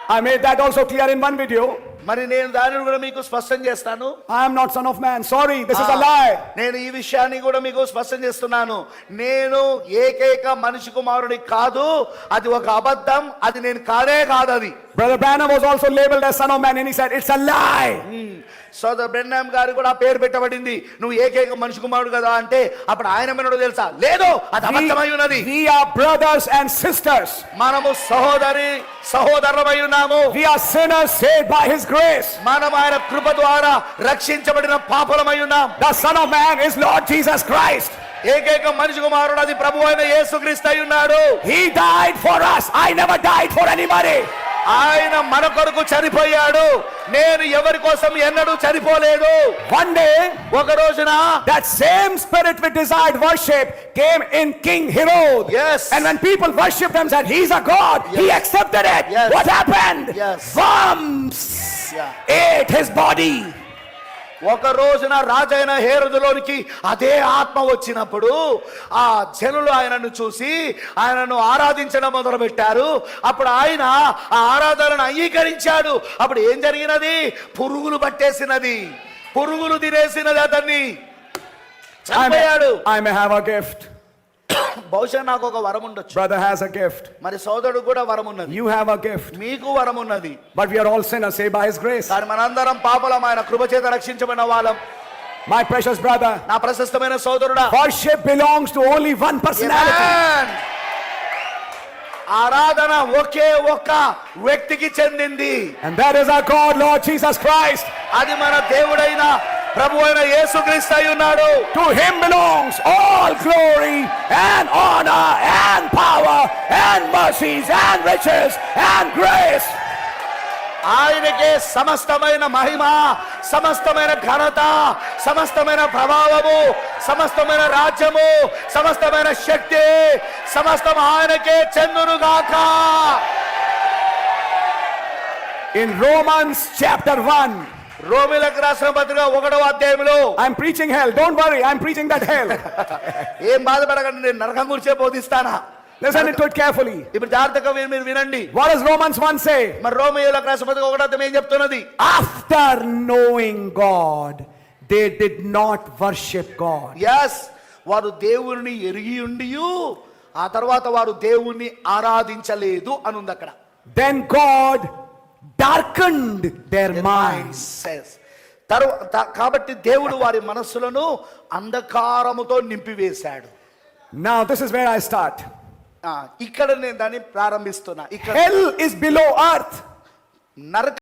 I made that also clear in one video. మరి నేను దానిని కూడా మీకు స్పష్టం చేస్తాను. I am not son of man. Sorry, this is a lie. నేను ఈ విషయాన్ని కూడా మీకు స్పష్టం చేస్తున్నాను. నేను ఏకైక మనిషి కుమారుడి కాదు, అది ఒక అబద్ధం, అది నేను కాదే కాదు అది. Brother Branham was also labeled as son of man and he said it's a lie. సోదర్ బ్రెన్హామ్ గారు కూడా పేరు పెట్టబడింది, నువ్వు ఏకైక మనిషి కుమారుడు కదా అంటే అప్పుడు ఆయన ఏమన్నాడో తెలుసా? లేదు, అది అబద్ధమై ఉన్నది. We are brothers and sisters. మనము సహోదరులమై ఉన్నాము. We are sinners saved by his grace. మనం ఆయన కృప ద్వారా రక్షించబడిన పాపులమై ఉన్నాం. The son of man is Lord Jesus Christ. ఏకైక మనిషి కుమారుడు అది ప్రభువైన యేసుక్రీస్తు అయి ఉన్నాడు. He died for us. I never died for anybody. ఆయన మన కొరకు చనిపోయాడు, నేను ఎవరి కోసం ఎన్నడూ చనిపోలేదు. One day, ఒక రోజున that same spirit which desired worship came in King Herod. Yes. And when people worshipped him, said he's a god, he accepted it. Yes. What happened? Yes. Worms ate his body. ఒక రోజున రాజైన హేరోదులోనికి అదే ఆత్మ వచ్చినప్పుడు ఆ జనులు ఆయనను చూసి ఆయనను ఆరాధించడం మొదలు పెట్టారు. అప్పుడు ఆయన ఆ ఆరాధనను అంగీకరించాడు. అప్పుడు ఏం జరిగినది? పురుగులు పట్టేసినది, పురుగులు తినేసినది, అతన్ని చనిపోయాడు. I may have a gift. బహుశా నాకు ఒక వరం ఉండొచ్చు. Brother has a gift. మరి సోదరుడు కూడా వరం ఉన్నది. You have a gift. మీకు వరం ఉన్నది. But we are all sinners saved by his grace. కానీ మనందరం పాపలం, ఆయన కృప చేత రక్షించబడిన వాళ్ళం. My precious brother, నా ప్రశస్తమైన సోదరుడా, worship belongs to only one personality. Amen. ఆరాధన ఒకే ఒక్క వ్యక్తికి చెందింది. And that is our God, Lord Jesus Christ. అది మన దేవుడైన ప్రభువైన యేసుక్రీస్తు అయి ఉన్నాడు. To him belongs all glory and honor and power and mercies and riches and grace. ఆయనకే సమస్తమైన మహిమ, సమస్తమైన ఘనత, సమస్తమైన ప్రభావము, సమస్తమైన రాజ్యము, సమస్తమైన శక్తి, సమస్తం ఆయనకే చెందునుగాక. In Romans chapter 1, రోమీయులకు రాసిన పత్రిక 1వ అధ్యాయంలో, I'm preaching hell. Don't worry, I'm preaching that hell. ఏం బాధపడకండి, నేను నరకం గురించే బోధిస్తానా. Listen to it carefully. ఇప్పుడు జాగ్రత్తగా మీరు వినండి. What does Romans 1 say? మరి రోమీయులకు రాసిన పత్రిక 1వ అధ్యాయం ఏం చెప్తున్నది? After knowing God, they did not worship God. Yes, వారు దేవుని ఎరిగి ఉండియు ఆ తర్వాత వారు దేవుణ్ణి ఆరాధించలేదు అని ఉంది అక్కడ. Then God darkened their minds. కాబట్టి దేవుడు వారి మనస్సులను అంధకారముతో నింపివేశాడు. Now this is where I start. ఇక్కడ నేను దాన్ని ప్రారంభిస్తున్నా. Hell is below earth. నరక